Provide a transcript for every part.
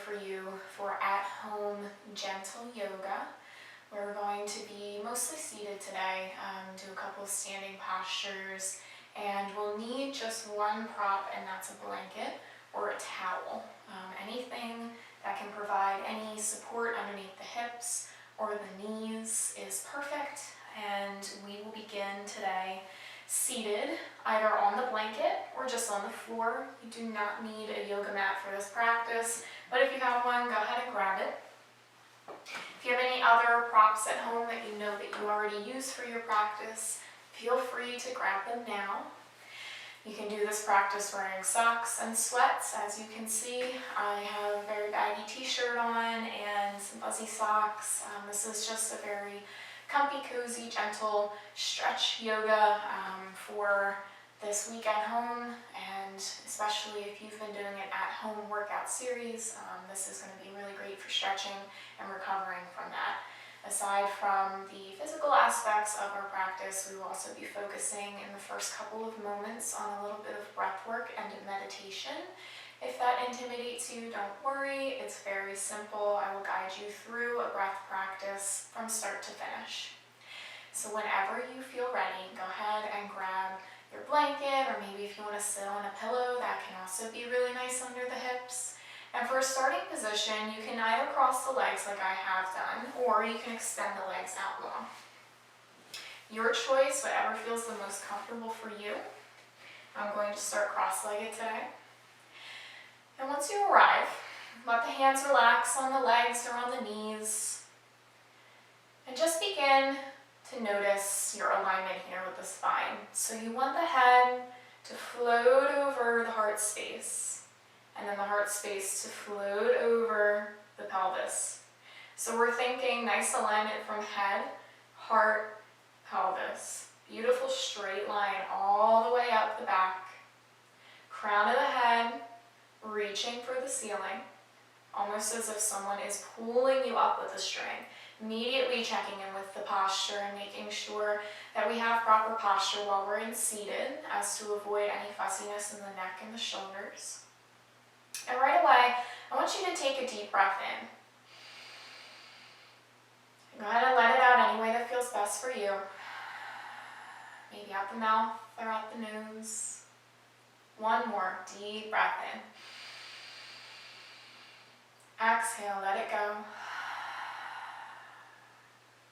for you for at-home gentle yoga. We're going to be mostly seated today, do a couple of standing postures, and we'll need just one prop, and that's a blanket or a towel. Anything that can provide any support underneath the hips or the knees is perfect, and we will begin today seated, either on the blanket or just on the floor. You do not need a yoga mat for this practice, but if you have one, go ahead and grab it. If you have any other props at home that you know that you already use for your practice, feel free to grab them now. You can do this practice wearing socks and sweats. As you can see, I have a very baggy t-shirt on and some fuzzy socks. This is just a very comfy, cozy, gentle stretch yoga for this week at home, and especially if you've been doing an at-home workout series, this is going to be really great for stretching and recovering from that. Aside from the physical aspects of our practice, we will also be focusing in the first couple of moments on a little bit of breath work and meditation. If that intimidates you, don't worry, it's very simple. I will guide you through a breath practice from start to finish. So whenever you feel ready, go ahead and grab your blanket, or maybe if you want to sit on a pillow, that can also be really nice under the hips. And for a starting position, you can either cross the legs like I have done, or you can extend the legs out long. Your choice, whatever feels the most comfortable for you. I'm going to start cross-legged today. And once you arrive, let the hands relax on the legs or on the knees. And just begin to notice your alignment here with the spine. So you want the head to float over the heart space, and then the heart space to float over the pelvis. So we're thinking nice alignment from head, heart, pelvis. Beautiful straight line all the way up the back. Crown of the head, reaching for the ceiling, almost as if someone is pulling you up with a string. Immediately checking in with the posture and making sure that we have proper posture while we're in seated, as to avoid any fussiness in the neck and the shoulders. And right away, I want you to take a deep breath in. Go ahead and let it out any way that feels best for you. Maybe out the mouth or out the nose. One more deep breath in. Exhale, let it go.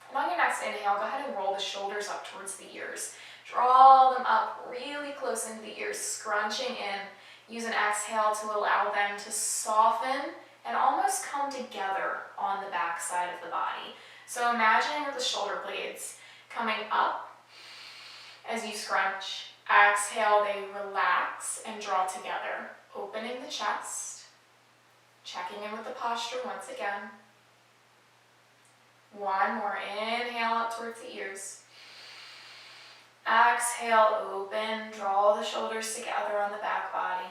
And on your next inhale, go ahead and roll the shoulders up towards the ears. Draw them up really close into the ears, scrunching in. Use an exhale to allow them to soften and almost come together on the back side of the body. So imagining the shoulder blades coming up as you scrunch. Exhale, they relax and draw together, opening the chest, checking in with the posture once again. One more, inhale up towards the ears. Exhale, open, draw the shoulders together on the back body.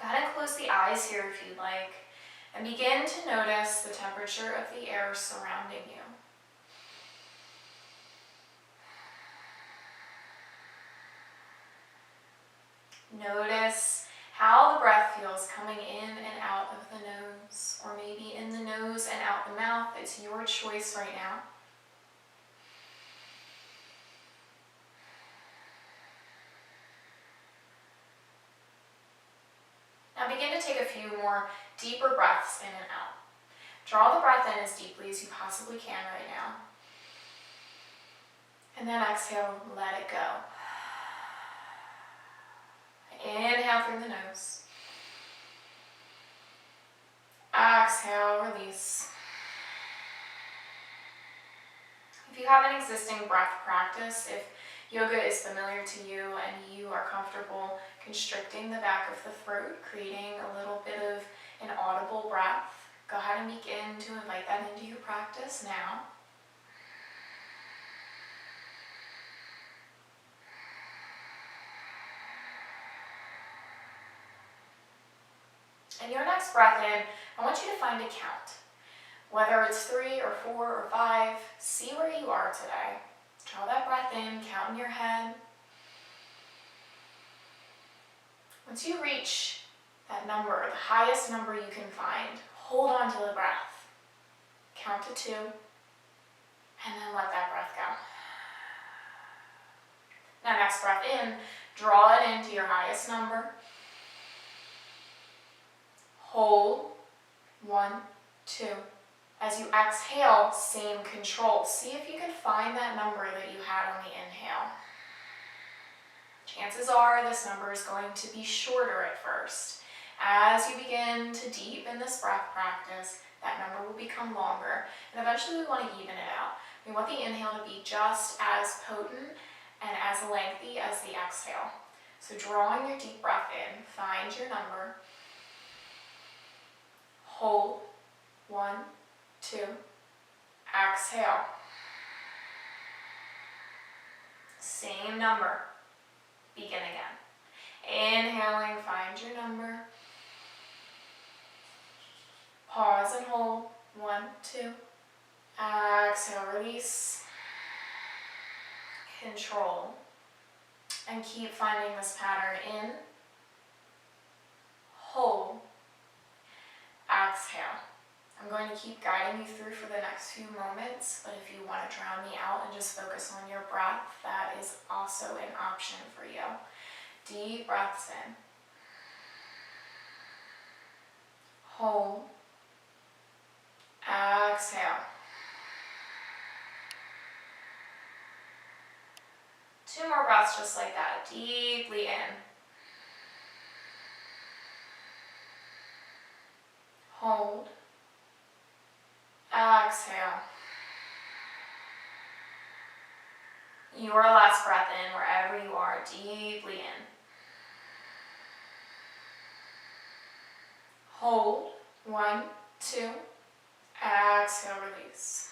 Go ahead and close the eyes here if you'd like, and begin to notice the temperature of the air surrounding you. Notice how the breath feels coming in and out of the nose, or maybe in the nose and out the mouth. It's your choice right now. Now begin to take a few more deeper breaths in and out. Draw the breath in as deeply as you possibly can right now. And then exhale, let it go. Inhale through the nose. Exhale, release. If you have an existing breath practice, if yoga is familiar to you and you are comfortable constricting the back of the throat, creating a little bit of an audible breath, go ahead and begin to invite that into your practice now. And your next breath in, I want you to find a count. Whether it's 3 or 4 or 5, see where you are today. Draw that breath in, count in your head. Once you reach that number, the highest number you can find. Hold on to the breath. Count to 2, and then let that breath go. Now next breath in, draw it into your highest number. Hold, 1, 2. As you exhale, same control. See if you can find that number that you had on the inhale. Chances are this number is going to be shorter at first. As you begin to deepen this breath practice, that number will become longer, and eventually we want to even it out. We want the inhale to be just as potent and as lengthy as the exhale. So drawing your deep breath in, find your number. Hold, 1, 2, exhale. Same number, begin again. Inhaling, find your number. Pause and hold, 1, 2. Exhale, release. Control. And keep finding this pattern in. Hold. Exhale. I'm going to keep guiding you through for the next few moments, but if you want to drown me out and just focus on your breath, that is also an option for you. Deep breaths in. Hold. Exhale. 2 more breaths just like that, deeply in. Hold. Exhale. Your last breath in, wherever you are, deeply in. Hold, 1, 2, exhale, release.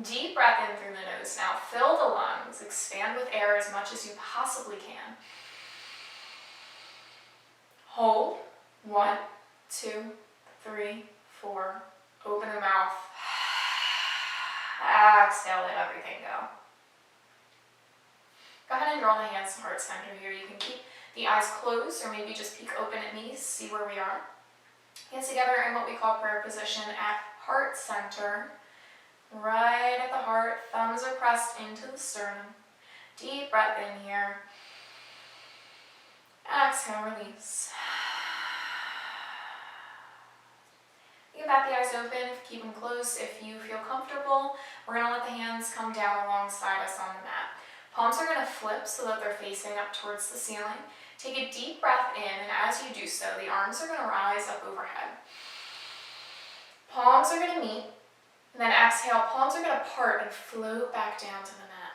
Deep breath in through the nose. Now fill the lungs, expand with air as much as you possibly can. Hold, 1, 2, 3, 4, open the mouth. Exhale, let everything go. Go ahead and draw the hands to heart center here. You can keep the eyes closed or maybe just peek open at me, see where we are. Hands together in what we call prayer position at heart center. Right at the heart, thumbs are pressed into the sternum. Deep breath in here. Exhale, release. You can bat the eyes open, keep them closed if you feel comfortable. We're going to let the hands come down alongside us on the mat. Palms are going to flip so that they're facing up towards the ceiling. Take a deep breath in, and as you do so, the arms are going to rise up overhead. Palms are going to meet, and then exhale, palms are going to part and float back down to the mat.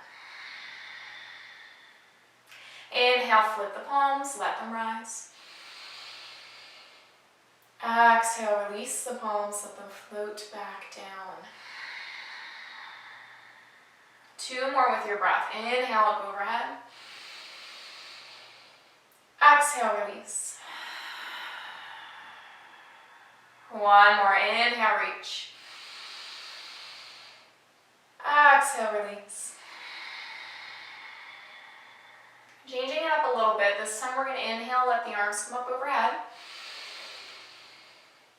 Inhale, flip the palms, let them rise. Exhale, release the palms, let them float back down. 2 more with your breath. Inhale up overhead. Exhale, release. 1 more. Inhale, reach. Exhale, release. Changing it up a little bit. This time we're going to inhale, let the arms come up overhead.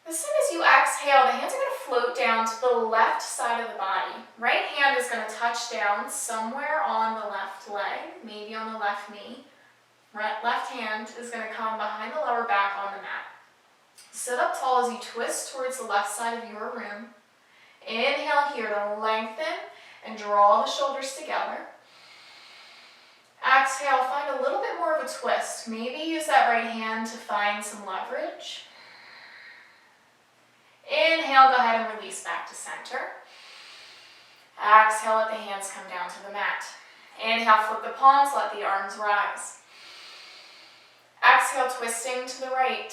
As soon as you exhale, the hands are going to float down to the left side of the body. Right hand is going to touch down somewhere on the left leg, maybe on the left knee. Left hand is going to come behind the lower back on the mat. Sit up tall as you twist towards the left side of your room. Inhale here to lengthen and draw the shoulders together. Exhale, find a little bit more of a twist. Maybe use that right hand to find some leverage. Inhale, go ahead and release back to center. Exhale, let the hands come down to the mat. Inhale, flip the palms, let the arms rise. Exhale, twisting to the right.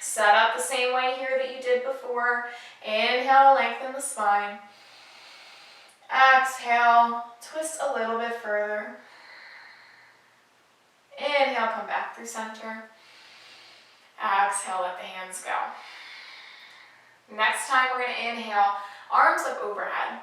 Set up the same way here that you did before. Inhale, lengthen the spine. Exhale, twist a little bit further. Inhale, come back through center. Exhale, let the hands go. Next time we're going to inhale, arms up overhead.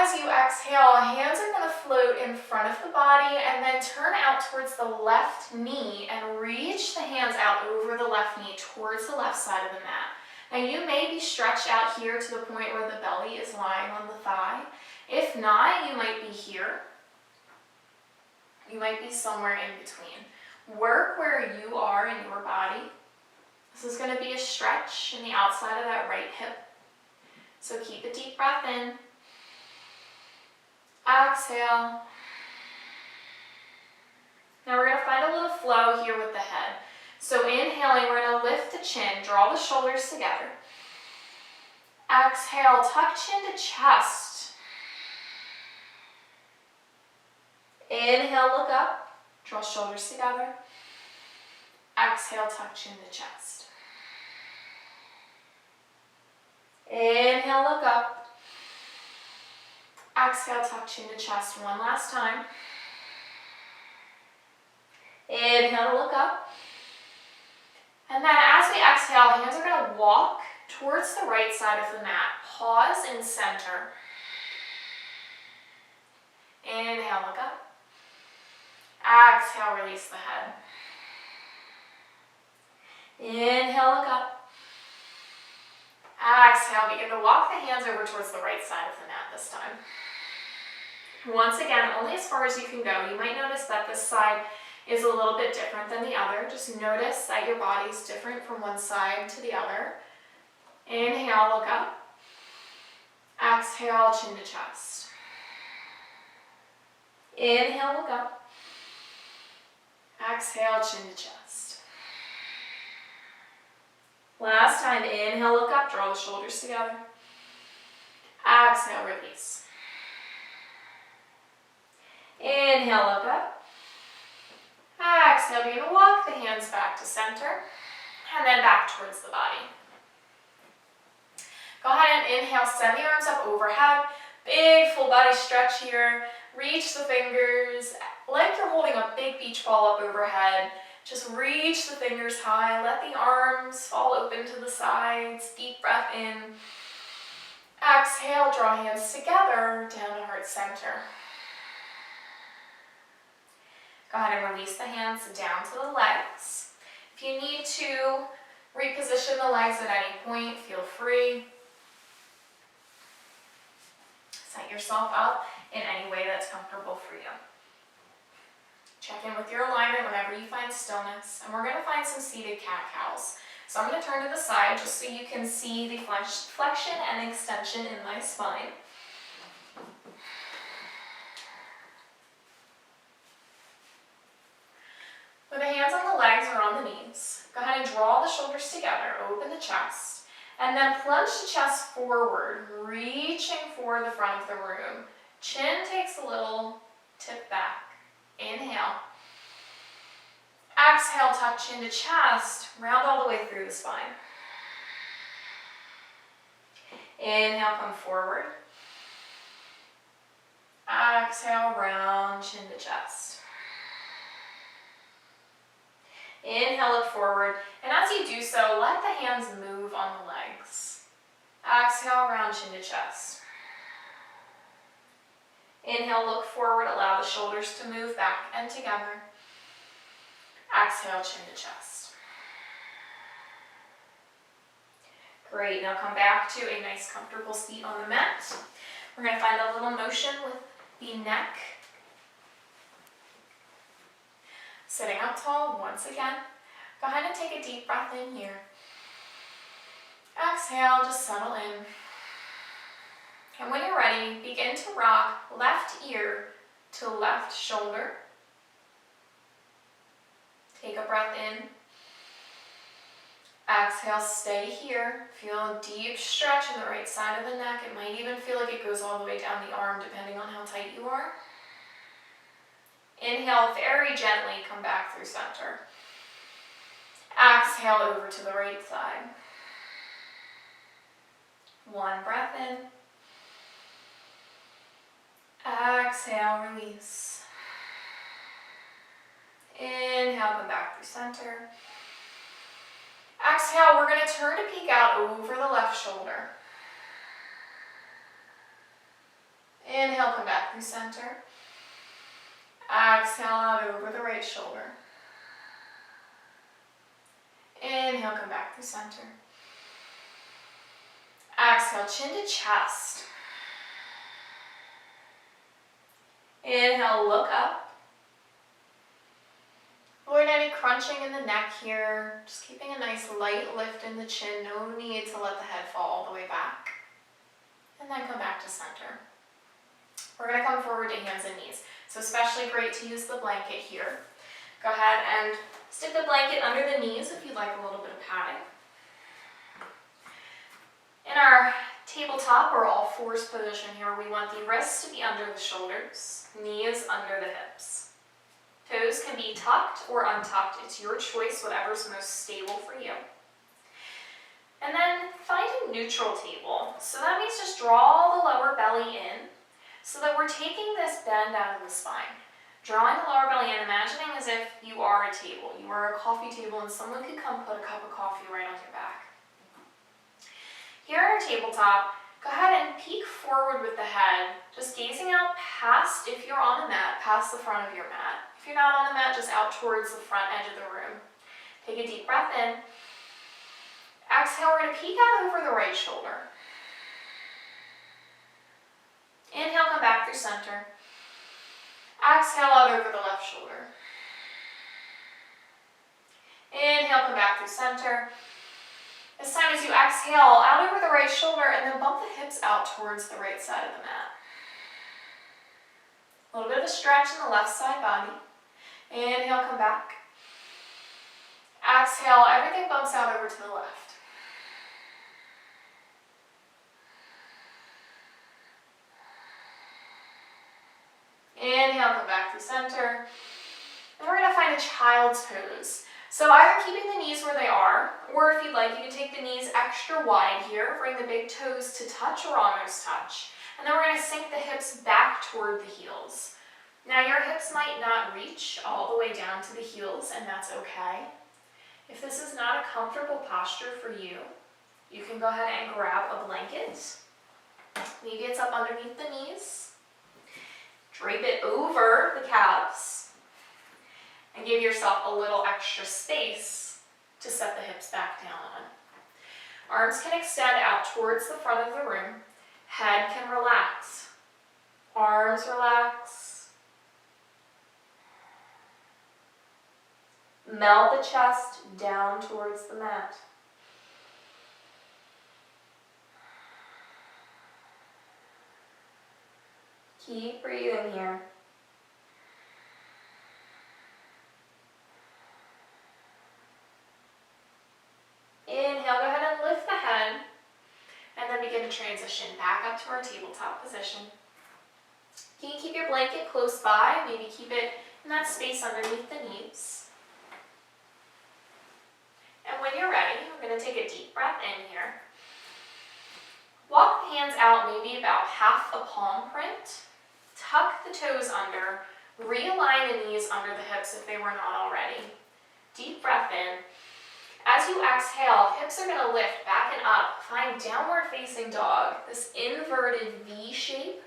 as you exhale, hands are going to float in front of the body and then turn out towards the left knee and reach the hands out over the left knee towards the left side of the mat. Now you may be stretched out here to the point where the belly is lying on the thigh. If not, you might be here. You might be somewhere in between. Work where you are in your body. This is going to be a stretch in the outside of that right hip. So keep a deep breath in. Exhale. Now we're going to find a little flow here with the head. So inhaling, we're going to lift the chin, draw the shoulders together. Exhale, tuck chin to chest. Inhale, look up, draw shoulders together. Exhale, tuck chin to chest. Inhale, look up. Exhale, tuck chin to chest one last time. Inhale to look up. And then as we exhale, hands are going to walk towards the right side of the mat. Pause in center. Inhale, look up. Exhale, release the head. Inhale, look up. Exhale, begin to walk the hands over towards the right side of the mat this time. Once again, only as far as you can go. You might notice that this side is a little bit different than the other. Just notice that your body's different from one side to the other. Inhale, look up. Exhale, chin to chest. Inhale, look up. Exhale, chin to chest. Last time, inhale, look up, draw the shoulders together. Exhale, release. Inhale, look up. Exhale, begin to walk the hands back to center and then back towards the body. Go ahead and inhale, send the arms up overhead. Big full body stretch here. Reach the fingers like you're holding a big beach ball up overhead. Just reach the fingers high. Let the arms fall open to the sides. Deep breath in. Exhale, draw hands together down to heart center. Go ahead and release the hands down to the legs. If you need to reposition the legs at any point, feel free. Set yourself up in any way that's comfortable for you. Check in with your alignment whenever you find stillness. And we're going to find some seated cat-cows. So I'm going to turn to the side just so you can see the flexion and extension in my spine. With the hands on the legs or on the knees, go ahead and draw the shoulders together, open the chest, and then plunge the chest forward, reaching for the front of the room. Chin takes a little tip back. Inhale. Exhale, tuck chin to chest, round all the way through the spine. Inhale, come forward. Exhale, round chin to chest. Inhale, look forward, and as you do so, let the hands move on the legs. Exhale, round chin to chest. Inhale, look forward, allow the shoulders to move back and together. Exhale, chin to chest. Great, now come back to a nice comfortable seat on the mat. We're going to find a little motion with the neck. Sitting up tall once again. Go ahead and take a deep breath in here. Exhale, just settle in. And when you're ready, begin to rock left ear to left shoulder. Take a breath in. Exhale, stay here. Feel a deep stretch in the right side of the neck. It might even feel like it goes all the way down the arm depending on how tight you are. Inhale, very gently come back through center. Exhale over to the right side. One breath in. Exhale, release. Inhale, come back through center. Exhale, we're going to turn to peek out over the left shoulder. Inhale, come back through center. Exhale out over the right shoulder. Inhale, come back through center. Exhale, chin to chest. Inhale, look up. Avoid any crunching in the neck here. Just keeping a nice light lift in the chin. No need to let the head fall all the way back. And then come back to center. We're going to come forward to hands and knees. So especially great to use the blanket here. Go ahead and stick the blanket under the knees if you'd like a little bit of padding. In our tabletop or all fours position here, we want the wrists to be under the shoulders, knees under the hips. Toes can be tucked or untucked. It's your choice, whatever's most stable for you. And then find a neutral table. So that means just draw the lower belly in so that we're taking this bend out of the spine. Drawing the lower belly in, imagining as if you are a table. You are a coffee table and someone could come put a cup of coffee right on your back. Here on our tabletop, go ahead and peek forward with the head, just gazing out past, if you're on the mat, past the front of your mat. If you're not on the mat, just out towards the front edge of the room. Take a deep breath in. Exhale, we're going to peek out over the right shoulder. Inhale, come back through center. Exhale out over the left shoulder. Inhale, come back through center. This time as you exhale, out over the right shoulder and then bump the hips out towards the right side of the mat. A little bit of a stretch in the left side body. Inhale, come back. Exhale, everything bumps out over to the left. Inhale, come back through center. And we're going to find a child's pose. So either keeping the knees where they are, or if you'd like, you can take the knees extra wide here, bring the big toes to touch or almost touch. And then we're going to sink the hips back toward the heels. Now your hips might not reach all the way down to the heels, and that's okay. If this is not a comfortable posture for you, you can go ahead and grab a blanket. Maybe it's up underneath the knees. Drape it over the calves and give yourself a little extra space to set the hips back down on. Arms can extend out towards the front of the room. Head can relax. Arms relax. Melt the chest down towards the mat. Keep breathing here. Inhale, go ahead and lift the head, and then begin to transition back up to our tabletop position. You can keep your blanket close by, maybe keep it in that space underneath the knees. And when you're ready, we're going to take a deep breath in here. Walk the hands out maybe about half a palm print. Tuck the toes under. Realign the knees under the hips if they were not already. Deep breath in. As you exhale, hips are going to lift back and up. Find downward facing dog, this inverted V shape.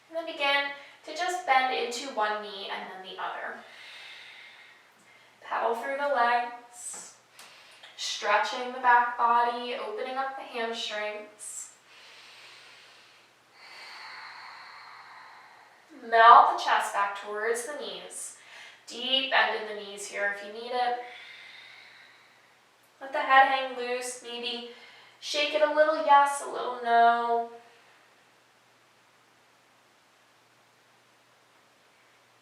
And then begin to just bend into one knee and then the other. Pedal through the legs, stretching the back body, opening up the hamstrings. Melt the chest back towards the knees. Deep bend in the knees here if you need it. Let the head hang loose, maybe shake it a little yes, a little no.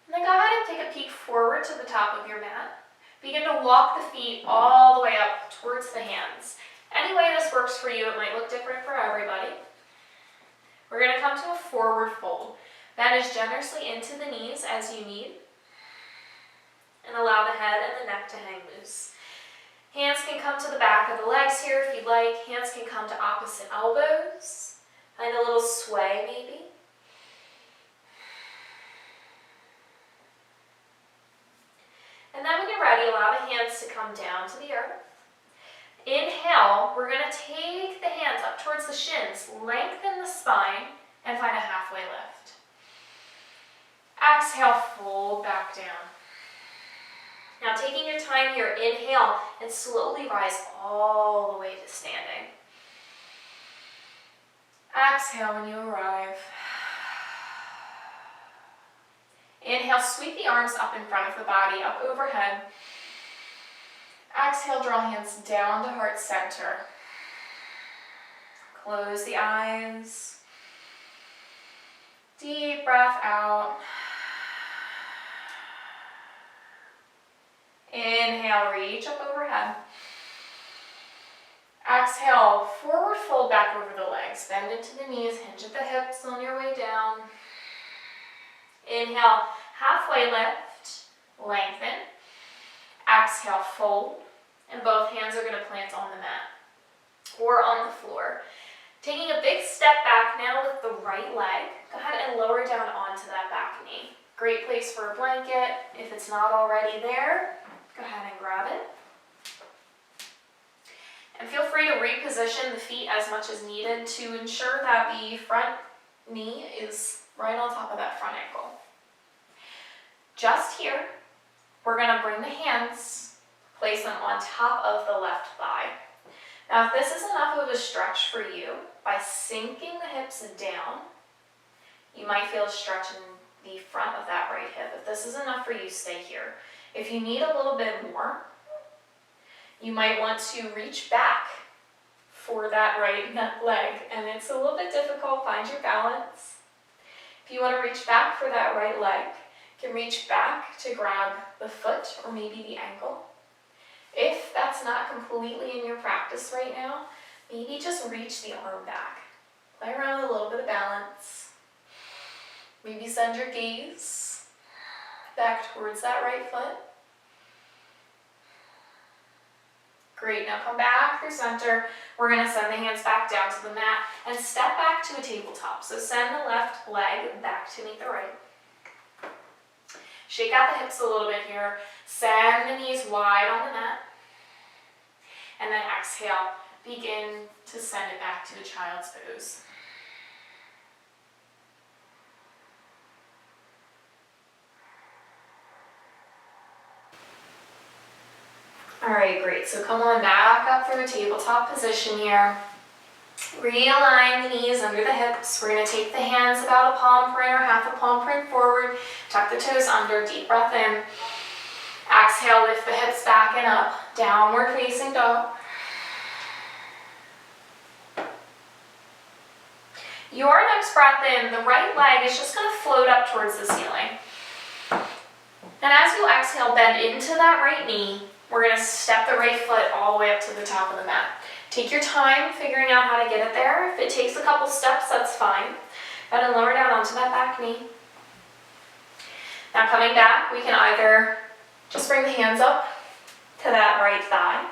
And then go ahead and take a peek forward to the top of your mat. Begin to walk the feet all the way up towards the hands. Any way this works for you, it might look different for everybody. We're going to come to a forward fold. Bend as generously into the knees as you need. And allow the head and the neck to hang loose. Hands can come to the back of the legs here if you'd like. Hands can come to opposite elbows. Find a little sway maybe. And then when you're ready, allow the hands to come down to the earth. Inhale, we're going to take the hands up towards the shins, lengthen the spine, and find a halfway lift. Exhale, fold back down. Now taking your time here, inhale and slowly rise all the way to standing. Exhale when you arrive. Inhale, sweep the arms up in front of the body, up overhead. Exhale, draw hands down to heart center. Close the eyes. Deep breath out. Inhale, reach up overhead. Exhale, forward fold back over the legs. Bend into the knees, hinge at the hips on your way down. Inhale, halfway lift, lengthen. Exhale, fold. And both hands are going to plant on the mat or on the floor. Taking a big step back now with the right leg. Go ahead and lower down onto that back knee. Great place for a blanket. If it's not already there, go ahead and grab it. And feel free to reposition the feet as much as needed to ensure that the front knee is right on top of that front ankle. Just here, we're going to bring the hands, place them on top of the left thigh. Now if this is enough of a stretch for you, by sinking the hips down, you might feel a stretch in the front of that right hip. If this is enough for you, stay here. If you need a little bit more, you might want to reach back for that right leg, and it's a little bit difficult. Find your balance. If you want to reach back for that right leg, you can reach back to grab the foot or maybe the ankle. If that's not completely in your practice right now, maybe just reach the arm back. Play around with a little bit of balance. Maybe send your gaze back towards that right foot. Great, now come back through center. We're going to send the hands back down to the mat and step back to a tabletop. So send the left leg back to meet the right. Shake out the hips a little bit here. Send the knees wide on the mat. And then exhale, begin to send it back to a child's pose. All right, great. So come on back up through a tabletop position here. Realign the knees under the hips. We're going to take the hands about a palm print or half a palm print forward. Tuck the toes under, deep breath in. Exhale, lift the hips back and up. Downward facing dog. Your next breath in, the right leg is just going to float up towards the ceiling. And as you exhale, bend into that right knee. We're going to step the right foot all the way up to the top of the mat. Take your time figuring out how to get it there. If it takes a couple steps, that's fine. Go ahead and lower down onto that back knee. Now coming back, we can either just bring the hands up to that right thigh,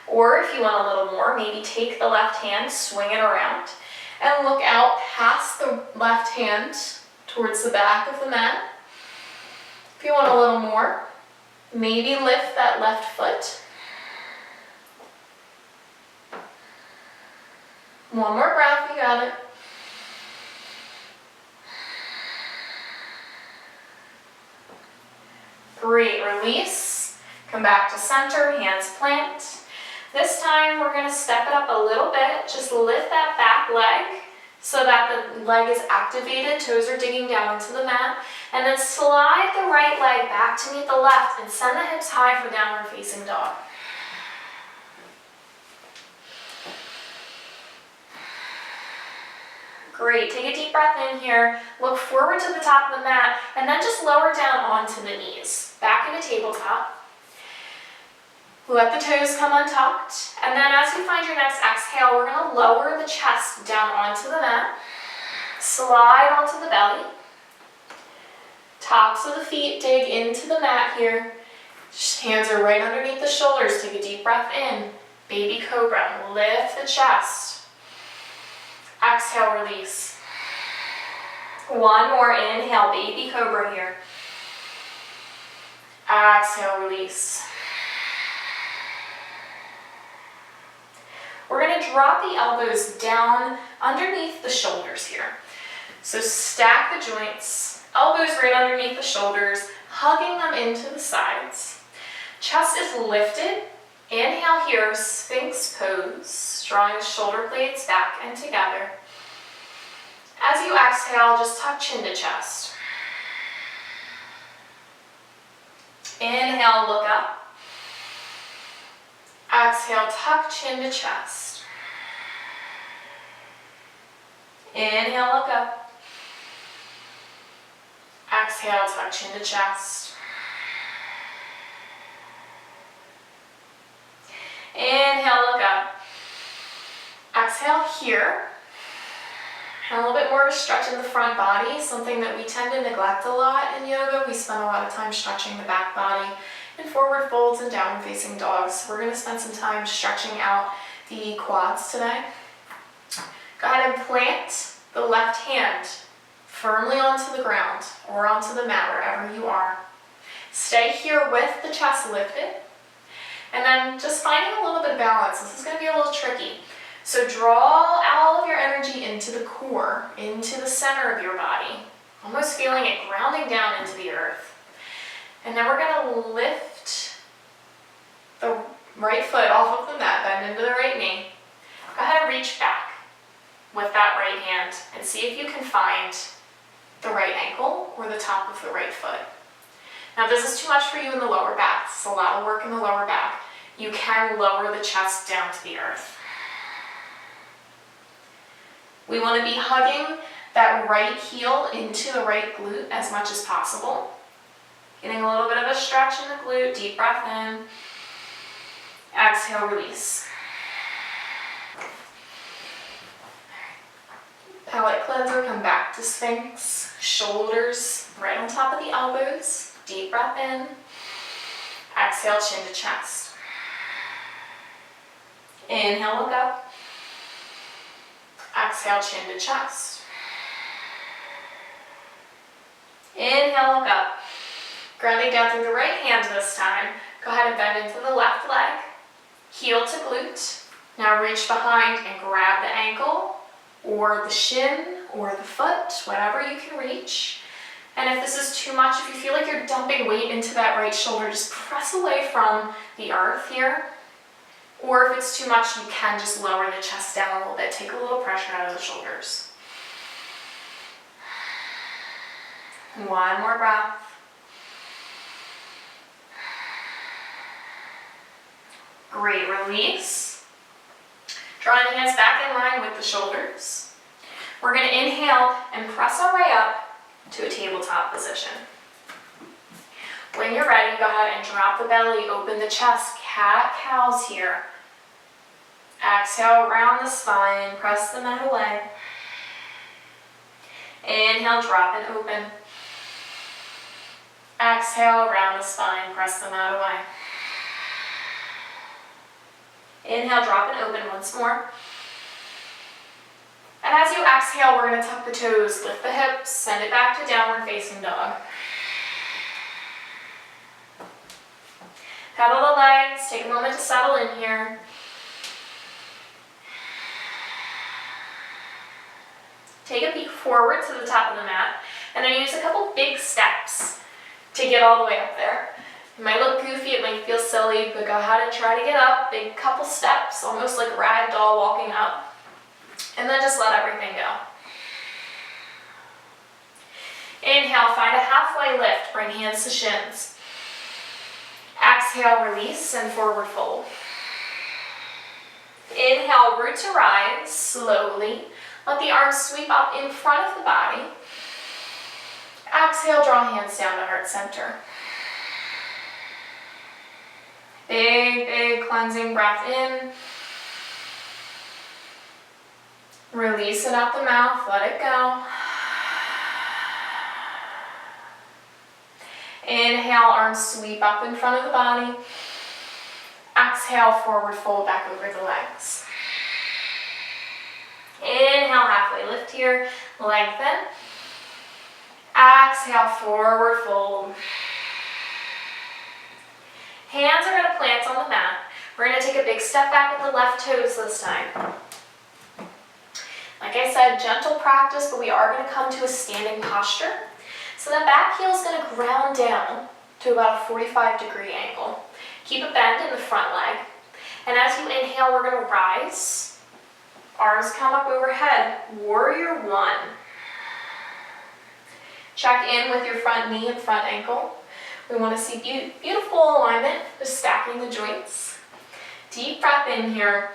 or if you want a little more, maybe take the left hand, swing it around, and look out past the left hand towards the back of the mat. If you want a little more, maybe lift that left foot. One more breath, you got it. Great, release. Come back to center, hands plant. This time we're going to step it up a little bit. Just lift that back leg so that the leg is activated, toes are digging down into the mat. And then slide the right leg back to meet the left and send the hips high for downward facing dog. Great, take a deep breath in here, look forward to the top of the mat, and then just lower down onto the knees. Back into tabletop. Let the toes come untucked, and then as you find your next exhale, we're going to lower the chest down onto the mat, slide onto the belly, tops of the feet dig into the mat here, hands are right underneath the shoulders, take a deep breath in, baby cobra, lift the chest. Exhale, release. One more, inhale, baby cobra here. Exhale, release. We're going to drop the elbows down underneath the shoulders here. So stack the joints, elbows right underneath the shoulders, hugging them into the sides. Chest is lifted. Inhale here, Sphinx pose, drawing the shoulder blades back and together. As you exhale, just tuck chin to chest. Inhale, look up. Exhale, tuck chin to chest. Inhale, look up. Exhale, tuck chin to chest. Inhale, look up. Exhale here. And a little bit more of a stretch in the front body, something that we tend to neglect a lot in yoga. We spend a lot of time stretching the back body in forward folds and downward facing dogs. We're going to spend some time stretching out the quads today. Go ahead and plant the left hand firmly onto the ground or onto the mat, wherever you are. Stay here with the chest lifted. And then just finding a little bit of balance. This is going to be a little tricky. So draw all of your energy into the core, into the center of your body, almost feeling it grounding down into the earth. And then we're going to lift the right foot off of the mat, bend into the right knee. Go ahead and reach back with that right hand and see if you can find the right ankle or the top of the right foot. Now, if this is too much for you in the lower back, it's a lot of work in the lower back, you can lower the chest down to the earth. We want to be hugging that right heel into the right glute as much as possible. Getting a little bit of a stretch in the glute, deep breath in. Exhale, release. Palate cleanser, come back to Sphinx. Shoulders right on top of the elbows. Deep breath in. Exhale, chin to chest. Inhale, look up. Exhale, chin to chest. Inhale, look up. Grounding down through the right hand this time. Go ahead and bend into the left leg. Heel to glute. Now reach behind and grab the ankle or the shin or the foot, whatever you can reach. And if this is too much, if you feel like you're dumping weight into that right shoulder, just press away from the earth here. Or if it's too much, you can just lower the chest down a little bit. Take a little pressure out of the shoulders. One more breath. Great, release. Drawing the hands back in line with the shoulders. We're going to inhale and press our way up to a tabletop position. When you're ready, go ahead and drop the belly, open the chest, cat-cows here. Exhale, round the spine, press the mat away. Inhale, drop and open. Exhale, round the spine, press the mat away. Inhale, drop and open once more. And as you exhale, we're going to tuck the toes, lift the hips, send it back to downward facing dog. Pedal the legs, take a moment to settle in here. Take a peek forward to the top of the mat, and then use a couple big steps to get all the way up there. It might look goofy, it might feel silly, but go ahead and try to get up. Big couple steps, almost like rag doll walking up. And then just let everything go. Inhale, find a halfway lift, bring hands to shins. Exhale, release, and forward fold. Inhale, root to rise, slowly. Let the arms sweep up in front of the body. Exhale, draw hands down to heart center. Big, big cleansing breath in. Release it out the mouth, let it go. Inhale, arms sweep up in front of the body. Exhale, forward fold back over the legs. Inhale, halfway lift here, lengthen. Exhale, forward fold. Hands are going to plant on the mat. We're going to take a big step back with the left toes this time. Like I said, said, gentle practice, but we are going to come to a standing posture. So the back heel is going to ground down to about a 45-degree angle. Keep a bend in the front leg. And as you inhale, we're going to rise. Arms come up overhead. Warrior one. Check in with your front knee and front ankle. We want to see beautiful alignment, just stacking the joints. Deep breath in here.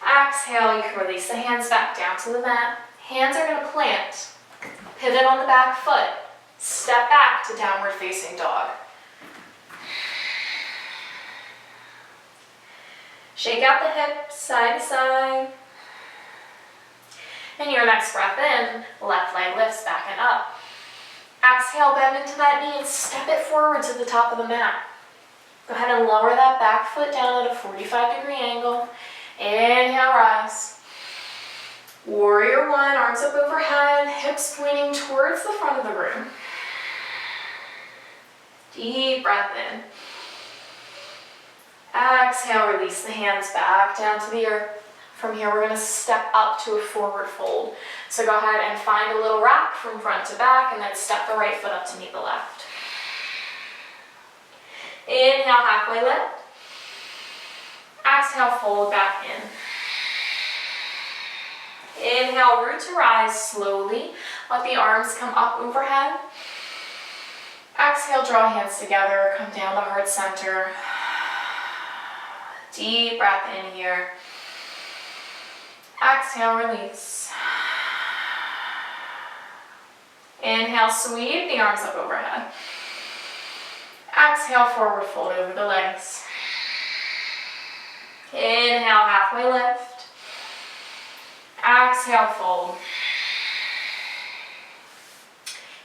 Exhale, you can release the hands back down to the mat. Hands are going to plant. Pivot on the back foot. Step back to downward facing dog. Shake out the hips, side to side. And your next breath in, left leg lifts back and up. Exhale, bend into that knee and step it forward to the top of the mat. Go ahead and lower that back foot down at a 45-degree angle. Inhale, rise. Warrior one, arms up overhead, hips pointing towards the front of the room. Deep breath in. Exhale, release the hands back down to the earth. From here, we're going to step up to a forward fold. So go ahead and find a little rock from front to back, and then step the right foot up to meet the left. Inhale, halfway lift. Exhale, fold back in. Inhale, root to rise slowly. Let the arms come up overhead. Exhale, draw hands together, come down to heart center. Deep breath in here. Exhale, release. Inhale, sweep the arms up overhead. Exhale, forward fold over the legs. Inhale, halfway lift. Exhale, fold.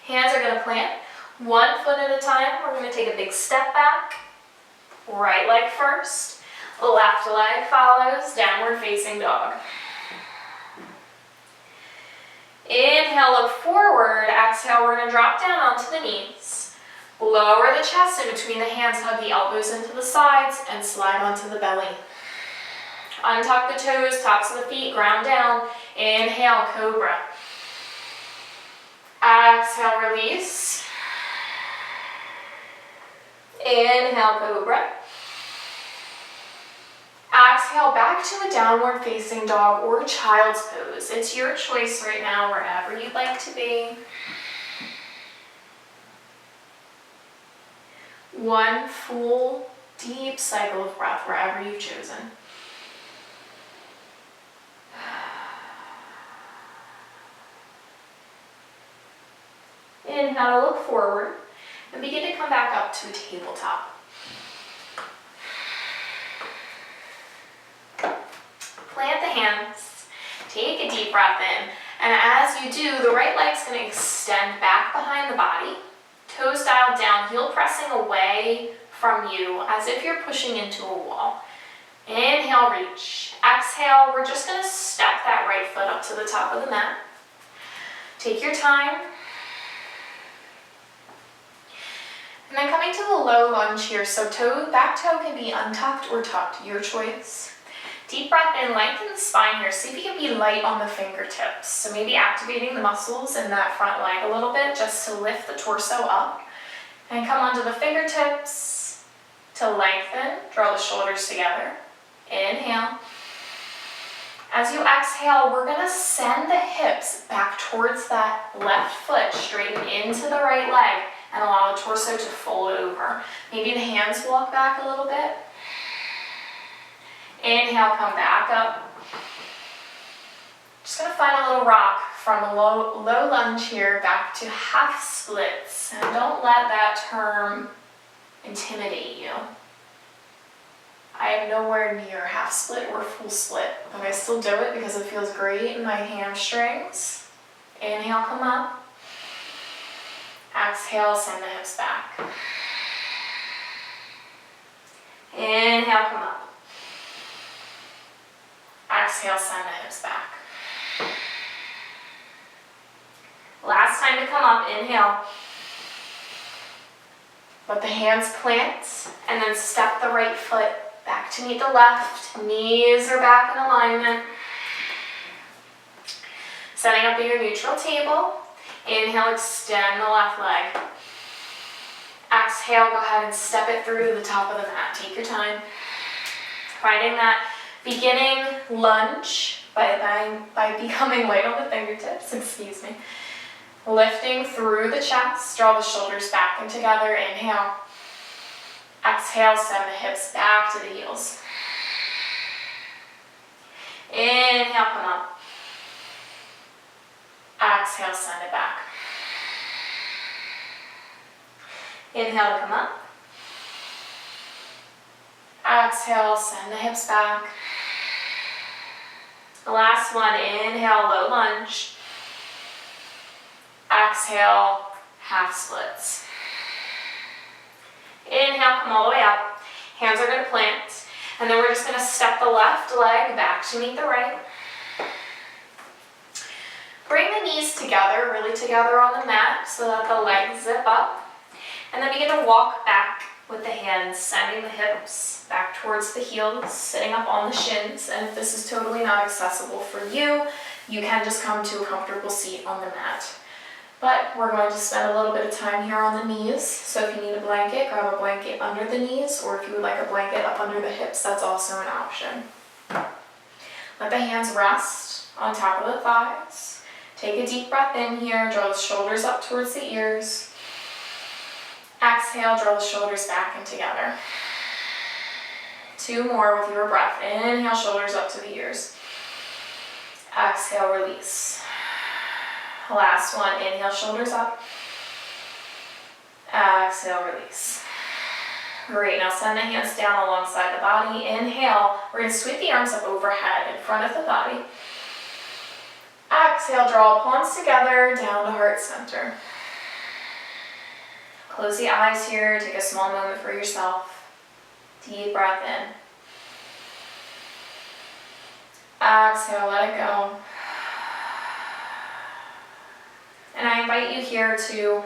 Hands are going to plant 1 foot at a time. We're going to take a big step back. Right leg first. Left leg follows, downward facing dog. Inhale, look forward. Exhale, we're going to drop down onto the knees. Lower the chest in between the hands, hug the elbows into the sides, and slide onto the belly. Untuck the toes, tops of the feet, ground down. Inhale, cobra. Exhale, release. Inhale, cobra. Exhale, back to a downward facing dog or child's pose. It's your choice right now, wherever you'd like to be. 1 full, deep cycle of breath, wherever you've chosen. Inhale, look forward, and begin to come back up to a tabletop. Plant the hands, take a deep breath in, and as you do, the right leg's going to extend back behind the body, toes dialed down, heel pressing away from you as if you're pushing into a wall. Inhale, reach. Exhale, we're just going to step that right foot up to the top of the mat. Take your time. And then coming to the low lunge here, so back toe can be untucked or tucked, your choice. Deep breath in, lengthen the spine here. See if you can be light on the fingertips. So maybe activating the muscles in that front leg a little bit just to lift the torso up. And come onto the fingertips to lengthen. Draw the shoulders together. Inhale. As you exhale, we're going to send the hips back towards that left foot, straighten into the right leg, and allow the torso to fold over. Maybe the hands walk back a little bit. Inhale, come back up. Just going to find a little rock from a low lunge here back to half splits. And don't let that term intimidate you. I am nowhere near half split or full split, but I still do it because it feels great in my hamstrings. Inhale, come up. Exhale, send the hips back. Inhale, come up. Exhale, send the hips back. Last time to come up, inhale. Let the hands plant, and then step the right foot back to meet the left. Knees are back in alignment. Standing up in your neutral table. Inhale, extend the left leg. Exhale, go ahead and step it through to the top of the mat. Take your time. Finding that beginning lunge by becoming light on the fingertips, excuse me. Lifting through the chest, draw the shoulders back and together. Inhale. Exhale, send the hips back to the heels. Inhale, come up. Exhale, send it back. Inhale to come up. Exhale, send the hips back. The last one, inhale, low lunge. Exhale, half splits. Inhale, come all the way up. Hands are going to plant. And then we're just going to step the left leg back to meet the right. Bring the knees together, really together on the mat so that the legs zip up. And then begin to walk back with the hands, sending the hips back towards the heels, sitting up on the shins. And if this is totally not accessible for you, you can just come to a comfortable seat on the mat. But we're going to spend a little bit of time here on the knees. So if you need a blanket, grab a blanket under the knees, or if you would like a blanket up under the hips, that's also an option. Let the hands rest on top of the thighs. Take a deep breath in here, draw the shoulders up towards the ears. Exhale, draw the shoulders back and together. 2 more with your breath. Inhale, shoulders up to the ears. Exhale, release. Last one, inhale, shoulders up. Exhale, release. Great, now send the hands down alongside the body. Inhale, we're going to sweep the arms up overhead in front of the body. Exhale, draw palms together, down to heart center. Close the eyes here, take a small moment for yourself. Deep breath in. Exhale, let it go. And I invite you here to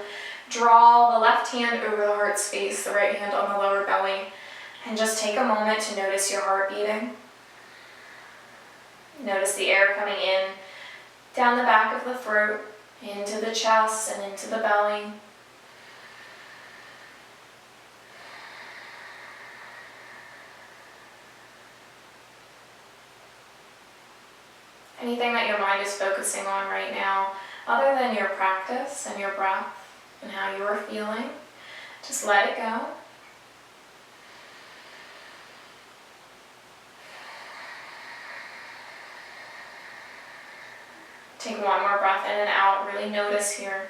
draw the left hand over the heart space, the right hand on the lower belly, and just take a moment to notice your heart beating. Notice the air coming in, down the back of the throat, into the chest and into the belly. Anything that your mind is focusing on right now, other than your practice and your breath and how you are feeling, just let it go. Take one more breath in and out, really notice here.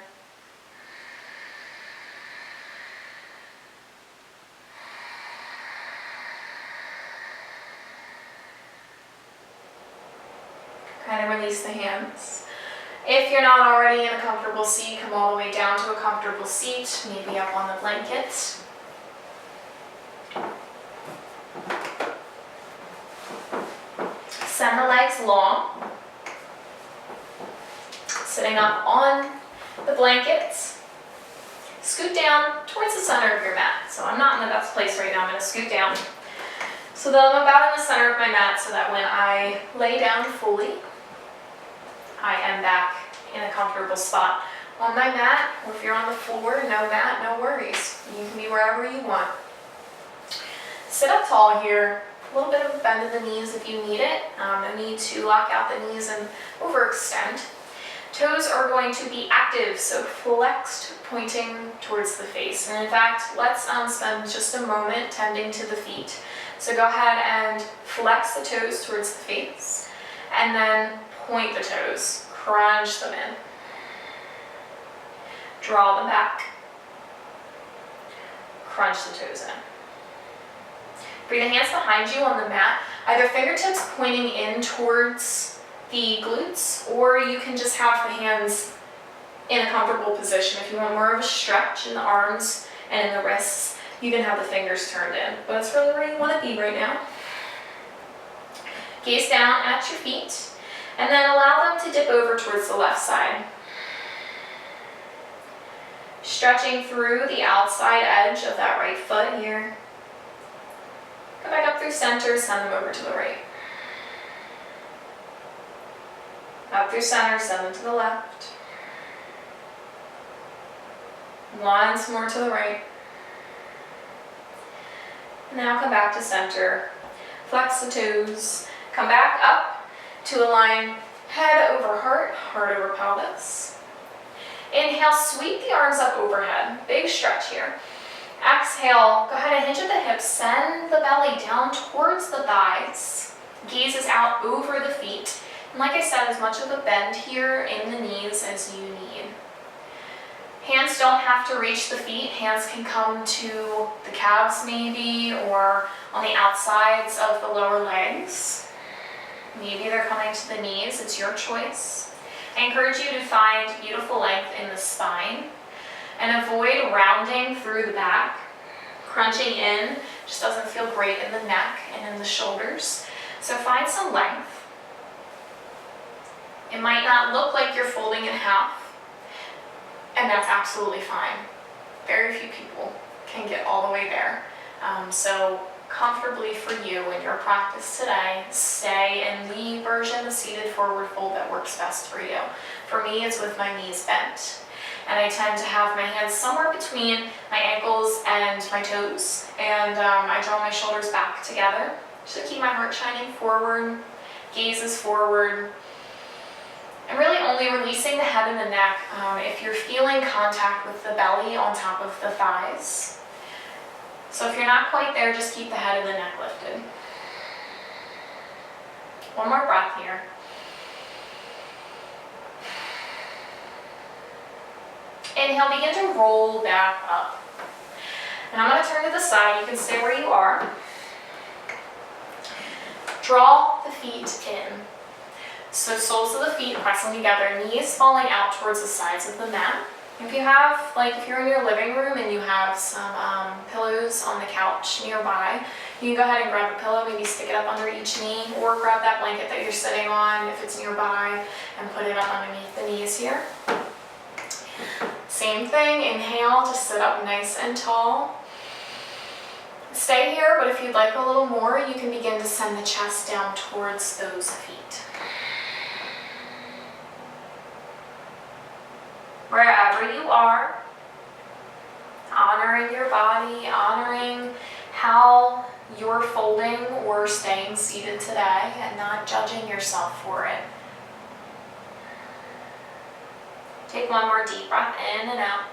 Kind of release the hands. If you're not already in a comfortable seat, come all the way down to a comfortable seat, maybe up on the blanket. Send the legs long. Sitting up on the blankets. Scoot down towards the center of your mat. So I'm not in the best place right now, I'm going to scoot down. So that I'm about in the center of my mat so that when I lay down fully, I am back in a comfortable spot on my mat, or if you're on the floor, no mat, no worries. You can be wherever you want. Sit up tall here, a little bit of a bend in the knees if you need it. No need to lock out the knees and overextend. Toes are going to be active, so flexed, pointing towards the face. And in fact, let's spend just a moment tending to the feet. So go ahead and flex the toes towards the face, and then point the toes, crunch them in. Draw them back. Crunch the toes in. Bring the hands behind you on the mat, either fingertips pointing in towards the glutes, or you can just have the hands in a comfortable position. If you want more of a stretch in the arms and in the wrists, you can have the fingers turned in. But it's really where you want to be right now. Gaze down at your feet, and then allow them to dip over towards the left side. Stretching through the outside edge of that right foot here. Come back up through center, send them over to the right. Up through center, send them to the left. Once more to the right. Now come back to center. Flex the toes. Come back up to align head over heart, heart over pelvis. Inhale, sweep the arms up overhead. Big stretch here. Exhale, go ahead and hinge at the hips. Send the belly down towards the thighs. Gaze is out over the feet. And like I said, as much of a bend here in the knees as you need. Hands don't have to reach the feet. Hands can come to the calves maybe, or on the outsides of the lower legs. Maybe they're coming to the knees. It's your choice. I encourage you to find beautiful length in the spine and avoid rounding through the back. Crunching in just doesn't feel great in the neck and in the shoulders. So find some length. It might not look like you're folding in half, and that's absolutely fine. Very few people can get all the way there. So comfortably for you in your practice today, stay in the version of seated forward fold that works best for you. For me, it's with my knees bent. And I tend to have my hands somewhere between my ankles and my toes. And I draw my shoulders back together just to keep my heart shining forward, gaze is forward. And really only releasing the head and the neck if you're feeling contact with the belly on top of the thighs. So if you're not quite there, just keep the head and the neck lifted. One more breath here. Inhale, begin to roll back up. And I'm going to turn to the side. You can stay where you are. Draw the feet in. So soles of the feet pressing together, knees falling out towards the sides of the mat. If you have, if you're in your living room and you have some pillows on the couch nearby, you can go ahead and grab a pillow, maybe stick it up under each knee, or grab that blanket that you're sitting on if it's nearby and put it up underneath the knees here. Same thing, inhale to sit up nice and tall. Stay here, but if you'd like a little more, you can begin to send the chest down towards those feet. Wherever you are, honoring your body, honoring how you're folding or staying seated today, and not judging yourself for it. Take one more deep breath in and out.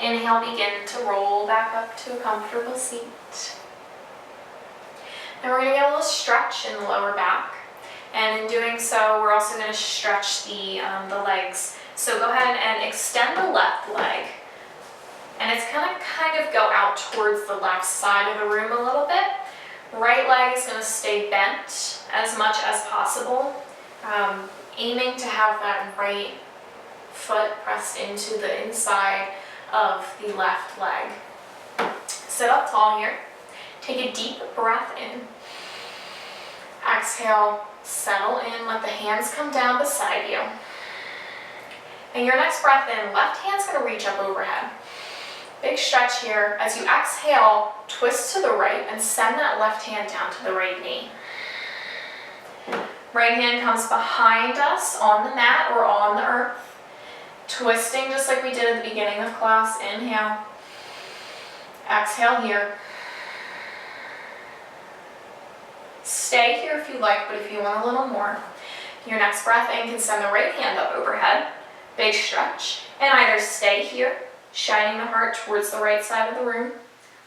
Inhale, begin to roll back up to a comfortable seat. Now we're going to get a little stretch in the lower back. And in doing so, we're also going to stretch the legs. So go ahead and extend the left leg. And it's going to kind of go out towards the left side of the room a little bit. Right leg is going to stay bent as much as possible. Aiming to have that right foot pressed into the inside of the left leg. Sit up tall here. Take a deep breath in. Exhale, settle in, let the hands come down beside you. And your next breath in, left hand's going to reach up overhead. Big stretch here. As you exhale, twist to the right and send that left hand down to the right knee. Right hand comes behind us on the mat or on the earth. Twisting just like we did at the beginning of class. Inhale. Exhale here. Stay here if you like, but if you want a little more, your next breath in can send the right hand up overhead. Big stretch. And either stay here, shining the heart towards the right side of the room,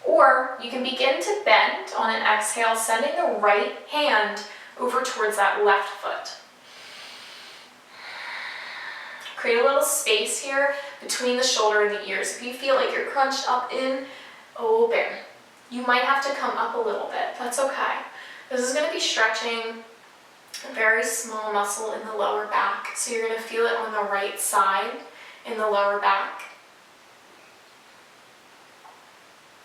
or you can begin to bend on an exhale, sending the right hand over towards that left foot. Create a little space here between the shoulder and the ears. If you feel like you're crunched up in, open. You might have to come up a little bit. That's okay. This is going to be stretching a very small muscle in the lower back. So you're going to feel it on the right side in the lower back.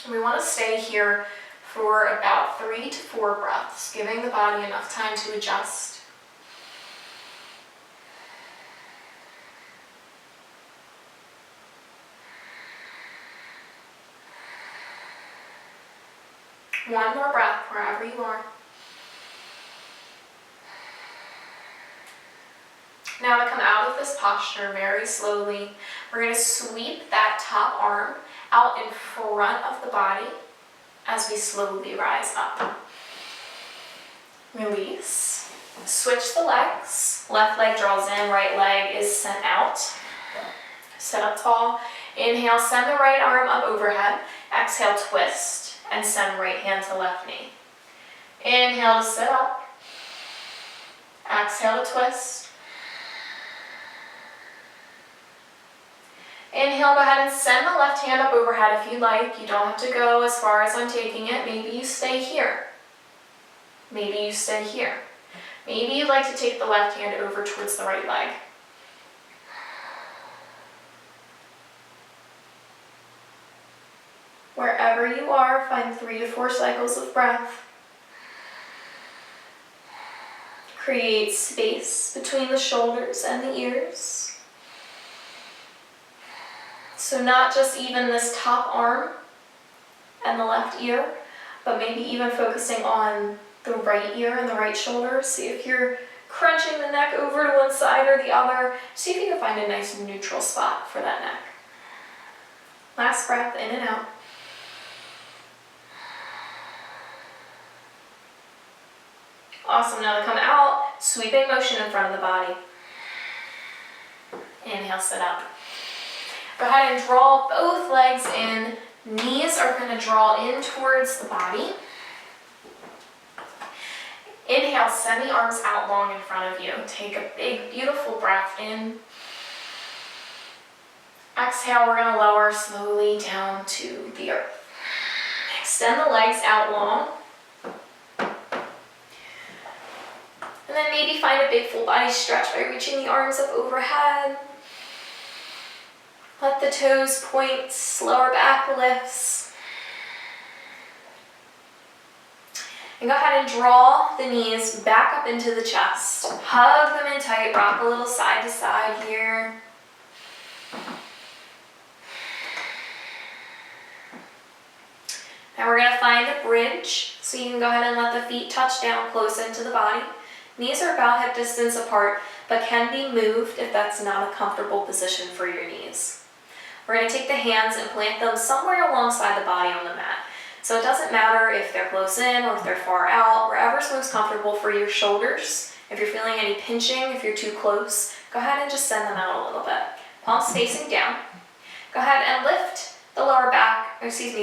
And we want to stay here for about 3 to 4 breaths, giving the body enough time to adjust. One more breath wherever you are. Now to come out of this posture very slowly, we're going to sweep that top arm out in front of the body as we slowly rise up. Release. Switch the legs. Left leg draws in, right leg is sent out. Sit up tall. Inhale, send the right arm up overhead. Exhale, twist, and send right hand to left knee. Inhale to sit up. Exhale to twist. Inhale, go ahead and send the left hand up overhead if you like. You don't have to go as far as I'm taking it. Maybe you stay here. Maybe you stay here. Maybe you'd like to take the left hand over towards the right leg. Wherever you are, find 3 to 4 cycles of breath. Create space between the shoulders and the ears. So not just even this top arm and the left ear, but maybe even focusing on the right ear and the right shoulder. See if you're crunching the neck over to one side or the other. See if you can find a nice neutral spot for that neck. Last breath, in and out. Awesome, now to come out, sweeping motion in front of the body. Inhale, sit up. Go ahead and draw both legs in. Knees are going to draw in towards the body. Inhale, send the arms out long in front of you. Take a big, beautiful breath in. Exhale, we're going to lower slowly down to the earth. Extend the legs out long. And then maybe find a big full body stretch by reaching the arms up overhead. Let the toes point, lower back lifts. And go ahead and draw the knees back up into the chest. Hug them in tight, rock a little side to side here. Now we're going to find a bridge, so you can go ahead and let the feet touch down close into the body. Knees are about hip distance apart, but can be moved if that's not a comfortable position for your knees. We're going to take the hands and plant them somewhere alongside the body on the mat. So it doesn't matter if they're close in or if they're far out, wherever's most comfortable for your shoulders. If you're feeling any pinching, if you're too close, go ahead and just send them out a little bit. Palms facing down. Go ahead and lift the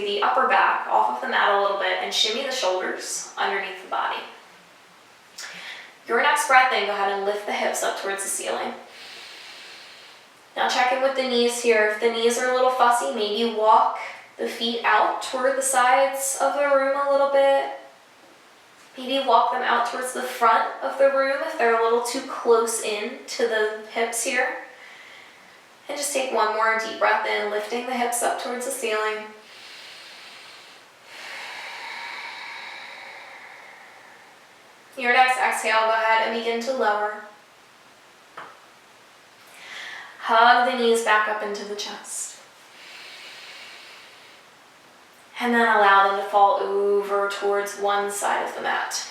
the upper back off of the mat a little bit and shimmy the shoulders underneath the body. Your next breath in, go ahead and lift the hips up towards the ceiling. Now check in with the knees here. If the knees are a little fussy, maybe walk the feet out toward the sides of the room a little bit. Maybe walk them out towards the front of the room if they're a little too close in to the hips here. And just take one more deep breath in, lifting the hips up towards the ceiling. Your next exhale, go ahead and begin to lower. Hug the knees back up into the chest. And then allow them to fall over towards one side of the mat.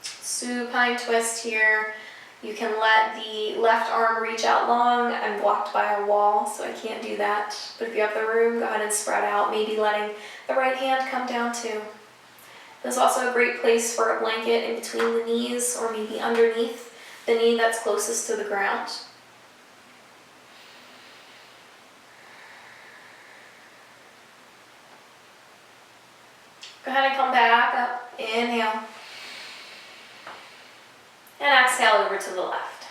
Supine twist here. You can let the left arm reach out long. I'm blocked by a wall, so I can't do that. But if you have the room, go ahead and spread out, maybe letting the right hand come down too. There's also a great place for a blanket in between the knees or maybe underneath the knee that's closest to the ground. Go ahead and come back up. Inhale. And exhale over to the left.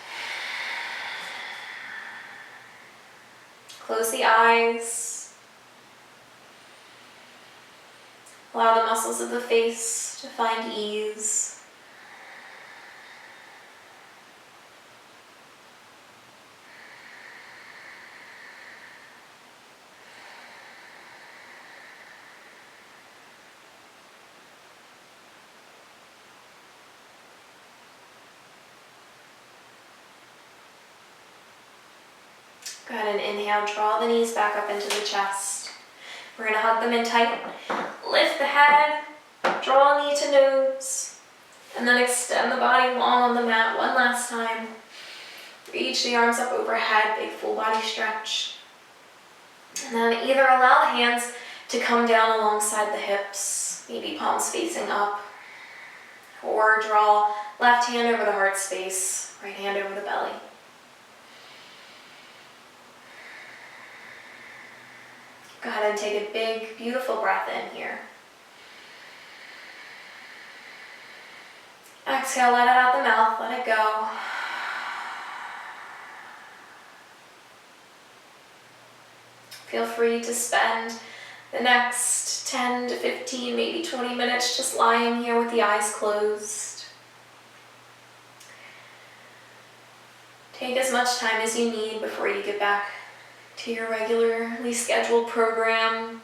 Close the eyes. Allow the muscles of the face to find ease. Go ahead and inhale, draw the knees back up into the chest. We're going to hug them in tight. Lift the head, draw knee to nose, and then extend the body long on the mat one last time. Reach the arms up overhead, big full body stretch. And then either allow the hands to come down alongside the hips, maybe palms facing up, or draw left hand over the heart space, right hand over the belly. Go ahead and take a big, beautiful breath in here. Exhale, let it out the mouth, let it go. Feel free to spend the next 10 to 15, maybe 20 minutes just lying here with the eyes closed. Take as much time as you need before you get back to your regularly scheduled program.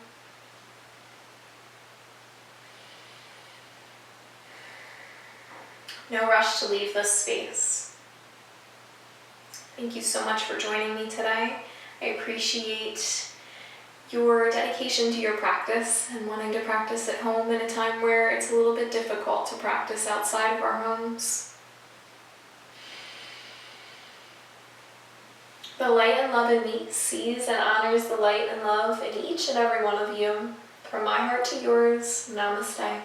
No rush to leave this space. Thank you so much for joining me today. I appreciate your dedication to your practice and wanting to practice at home in a time where it's a little bit difficult to practice outside of our homes. The light and love in me sees and honors the light and love in each and every one of you. From my heart to yours, namaste.